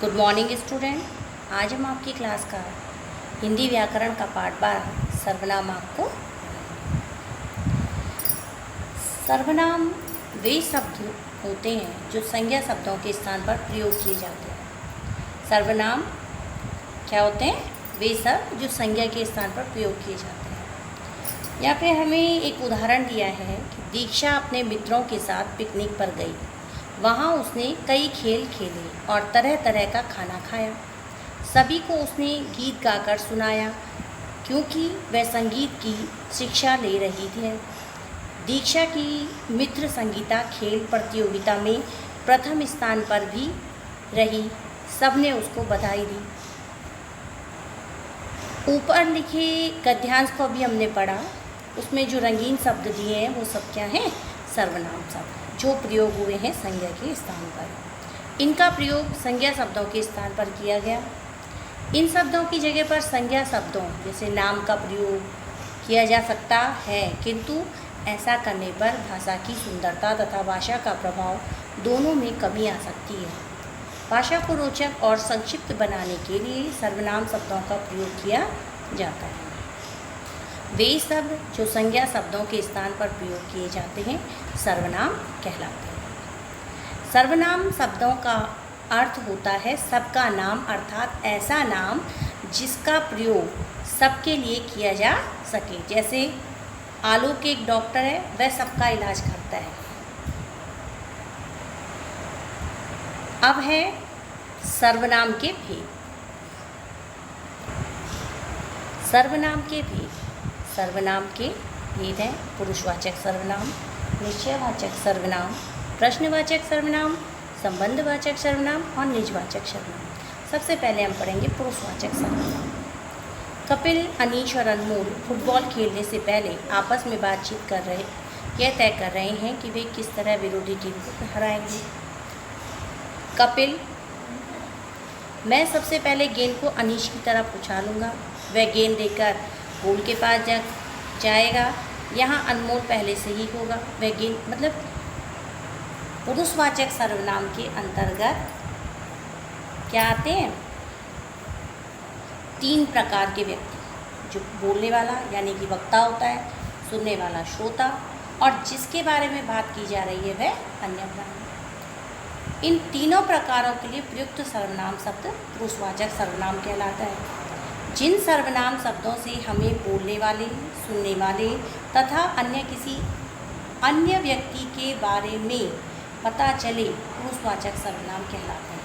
Good morning student. आज हम आपकी क्लास का हिंदी व्याकरण का पाठ 12 सर्वनाम आपको। सर्वनाम वे शब्द होते हैं जो संज्ञा शब्दों के स्थान पर प्रयोग किए जाते हैं। सर्वनाम क्या होते हैं? वे शब्द जो संज्ञा के स्थान पर प्रयोग किए जाते हैं। यहाँ पे हमें एक उदाहरण दिया है कि दीक्षा अपने मित्रों के साथ पिकनिक पर गई। वहाँ उसने कई खेल खेले और तरह तरह का खाना खाया। सभी को उसने गीत गाकर सुनाया क्योंकि वह संगीत की शिक्षा ले रही थी। दीक्षा की मित्र संगीता खेल प्रतियोगिता में प्रथम स्थान पर भी रही। सबने उसको बधाई दी। ऊपर लिखे गद्यांश को भी हमने पढ़ा। उसमें जो रंगीन शब्द दिए हैं वो सब क्या हैं? सर्वनाम शब्द जो प्रयोग हुए हैं संज्ञा के स्थान पर। इनका प्रयोग संज्ञा शब्दों के स्थान पर किया गया। इन शब्दों की जगह पर संज्ञा शब्दों जैसे नाम का प्रयोग किया जा सकता है, किंतु ऐसा करने पर भाषा की सुंदरता तथा भाषा का प्रभाव दोनों में कमी आ सकती है। भाषा को रोचक और संक्षिप्त बनाने के लिए सर्वनाम शब्दों का प्रयोग किया जाता है। वे शब्द जो संज्ञा शब्दों के स्थान पर प्रयोग किए जाते हैं सर्वनाम कहलाते हैं। सर्वनाम शब्दों का अर्थ होता है सबका नाम, अर्थात ऐसा नाम जिसका प्रयोग सबके लिए किया जा सके। जैसे आलोक एक डॉक्टर है, वह सबका इलाज करता है। अब है सर्वनाम के भेद। सर्वनाम के भेद। सर्वनाम के भेद हैं पुरुषवाचक सर्वनाम, निश्चयवाचक सर्वनाम, प्रश्नवाचक सर्वनाम, संबंधवाचक सर्वनाम और निजवाचक सर्वनाम। सबसे पहले हम पढ़ेंगे पुरुषवाचक सर्वनाम। कपिल, अनीश और अनमोल फुटबॉल खेलने से पहले आपस में बातचीत कर रहे यह तय कर रहे हैं कि वे किस तरह विरोधी टीम को हराएंगे। कपिल: मैं सबसे पहले गेंद को अनीश की तरफ उछालूंगा। वह गेंद लेकर गोल के पास जाएगा। यहाँ अनमोल पहले से ही होगा। वह गेंद मतलब पुरुषवाचक सर्वनाम के अंतर्गत क्या आते हैं? 3 प्रकार के व्यक्ति, जो बोलने वाला यानी कि वक्ता होता है, सुनने वाला श्रोता, और जिसके बारे में बात की जा रही है वह अन्य प्राणी। इन तीनों प्रकारों के लिए प्रयुक्त सर्वनाम शब्द पुरुषवाचक सर्वनाम कहलाता है। जिन सर्वनाम शब्दों से हमें बोलने वाले, सुनने वाले तथा किसी अन्य व्यक्ति के बारे में पता चले पुरुषवाचक सर्वनाम कहलाते हैं।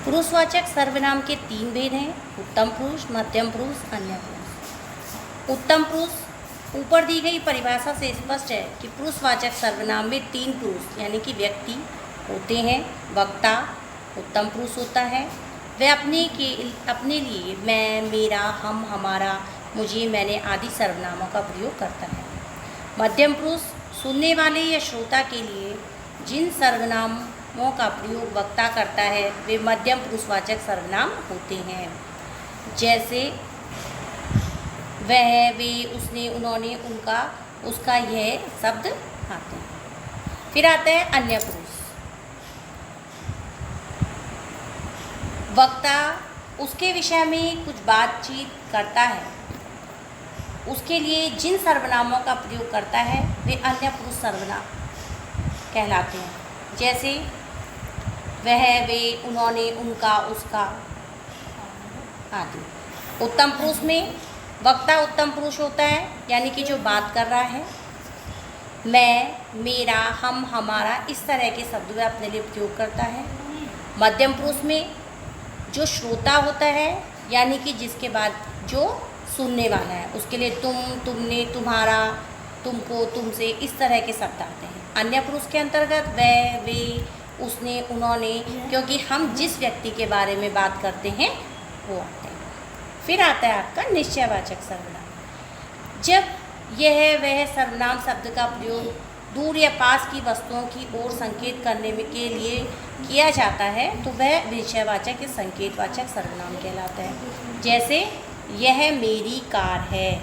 पुरुषवाचक सर्वनाम के 3 भेद हैं: उत्तम पुरुष, मध्यम पुरुष, अन्य पुरुष। उत्तम पुरुष ऊपर दी गई परिभाषा से स्पष्ट है कि पुरुषवाचक सर्वनाम में 3 पुरुष यानी कि व्यक्ति होते हैं। वक्ता उत्तम पुरुष होता है। वह अपने लिए मैं, मेरा, हम, हमारा, मुझे, मैंने आदि सर्वनामों का प्रयोग करता है। मध्यम पुरुष सुनने वाले या श्रोता के लिए जिन सर्वनामों का प्रयोग वक्ता करता है वे मध्यम पुरुषवाचक सर्वनाम होते हैं। जैसे वह, वे, उसने, उन्होंने, उनका, उसका, यह शब्द आते हैं। फिर आता है अन्य पुरुष। वक्ता उसके विषय में कुछ बातचीत करता है, उसके लिए जिन सर्वनामों का प्रयोग करता है वे अन्य पुरुष सर्वनाम कहलाते हैं। जैसे वह, वे, उन्होंने, उनका, उसका आदि। उत्तम पुरुष में वक्ता उत्तम पुरुष होता है यानी कि जो बात कर रहा है। मैं, मेरा, हम, हमारा इस तरह के शब्द वह अपने लिए प्रयोग करता है। मध्यम पुरुष में जो श्रोता होता है यानी कि जिसके बाद जो सुनने वाला है उसके लिए तुम, तुमने, तुम्हारा, तुमको, तुमसे इस तरह के शब्द आते हैं। अन्य पुरुष के अंतर्गत वह, वे, उसने, उन्होंने, क्योंकि हम जिस व्यक्ति के बारे में बात करते हैं वो आते हैं। फिर आता है आपका निश्चयवाचक सर्वनाम। जब यह वह सर्वनाम शब्द का प्रयोग दूर या पास की वस्तुओं की ओर संकेत करने के लिए किया जाता है तो वह विषयवाचक या संकेतवाचक सर्वनाम कहलाता है। जैसे यह मेरी कार है,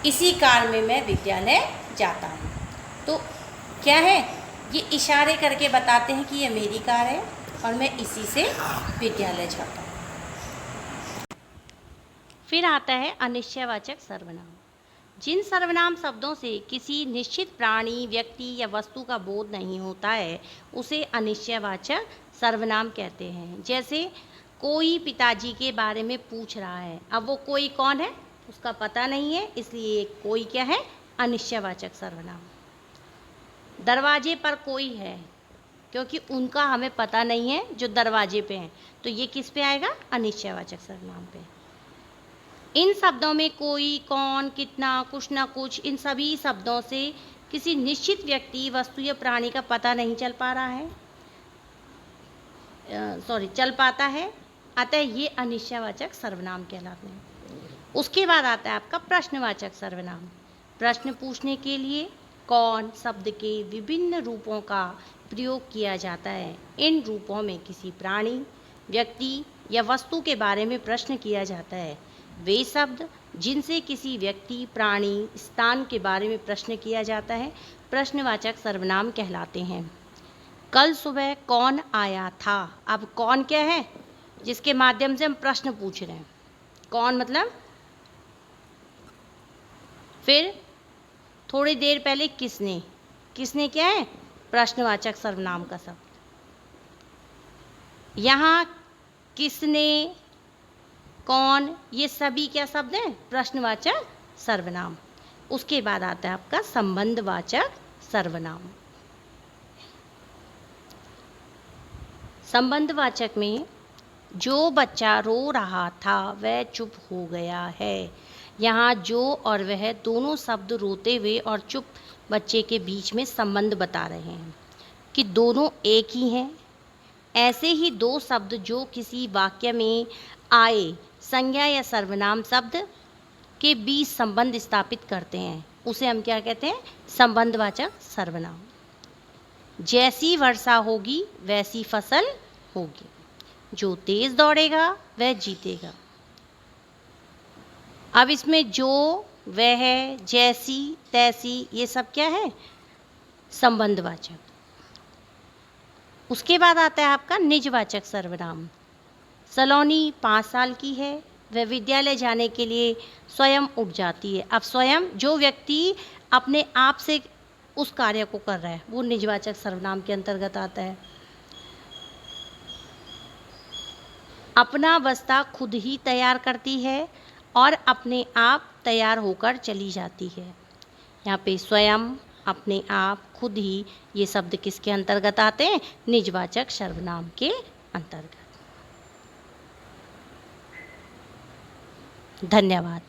इसी कार में मैं विद्यालय जाता हूँ। तो क्या है? ये इशारे करके बताते हैं कि ये मेरी कार है और मैं इसी से विद्यालय जाता हूँ। फिर आता है अनिश्चयवाचक सर्वनाम। जिन सर्वनाम शब्दों से किसी निश्चित प्राणी, व्यक्ति या वस्तु का बोध नहीं होता है उसे अनिश्चयवाचक सर्वनाम कहते हैं। जैसे कोई पिताजी के बारे में पूछ रहा है, अब वो कोई कौन है उसका पता नहीं है, इसलिए कोई क्या है, अनिश्चयवाचक सर्वनाम। दरवाजे पर कोई है, क्योंकि उनका हमें पता नहीं है जो दरवाजे पे हैं, तो ये किस पे आएगा, अनिश्चयवाचक सर्वनाम पे। इन शब्दों में कोई, कौन, कितना, कुछ ना कुछ, इन सभी शब्दों से किसी निश्चित व्यक्ति, वस्तु या प्राणी का पता नहीं चल पा रहा है, चल पाता है, अतः ये अनिश्चयवाचक सर्वनाम कहलाते हैं। उसके बाद आता है आपका प्रश्नवाचक सर्वनाम। प्रश्न पूछने के लिए कौन शब्द के विभिन्न रूपों का प्रयोग किया जाता है। इन रूपों में किसी प्राणी, व्यक्ति या वस्तु के बारे में प्रश्न किया जाता है। वे शब्द जिनसे किसी व्यक्ति, प्राणी, स्थान के बारे में प्रश्न किया जाता है प्रश्नवाचक सर्वनाम कहलाते हैं। कल सुबह कौन आया था। अब कौन क्या है, जिसके माध्यम से हम प्रश्न पूछ रहे हैं, कौन मतलब। फिर थोड़ी देर पहले किसने, किसने क्या है, प्रश्नवाचक सर्वनाम का शब्द। यहाँ किसने, कौन, ये सभी क्या शब्द हैं, प्रश्नवाचक सर्वनाम। उसके बाद आता है आपका संबंधवाचक सर्वनाम। संबंधवाचक में जो बच्चा रो रहा था वह चुप हो गया है। यहाँ जो और वह दोनों शब्द रोते हुए और चुप बच्चे के बीच में संबंध बता रहे हैं कि दोनों एक ही हैं। ऐसे ही दो शब्द जो किसी वाक्य में आए संज्ञा या सर्वनाम शब्द के बीच संबंध स्थापित करते हैं उसे हम क्या कहते हैं, संबंधवाचक सर्वनाम। जैसी वर्षा होगी वैसी फसल होगी, जो तेज दौड़ेगा वह जीतेगा। अब इसमें जो, वह, जैसी, तैसी, ये सब क्या है, संबंधवाचक। उसके बाद आता है आपका निजवाचक सर्वनाम। सलोनी 5 साल की है, वह विद्यालय जाने के लिए स्वयं उठ जाती है। अब स्वयं, जो व्यक्ति अपने आप से उस कार्य को कर रहा है वो निजवाचक सर्वनाम के अंतर्गत आता है। अपना बस्ता खुद ही तैयार करती है और अपने आप तैयार होकर चली जाती है। यहाँ पे स्वयं, अपने आप, खुद ही, ये शब्द किसके अंतर्गत आते हैं, निजवाचक सर्वनाम के अंतर्गत। धन्यवाद।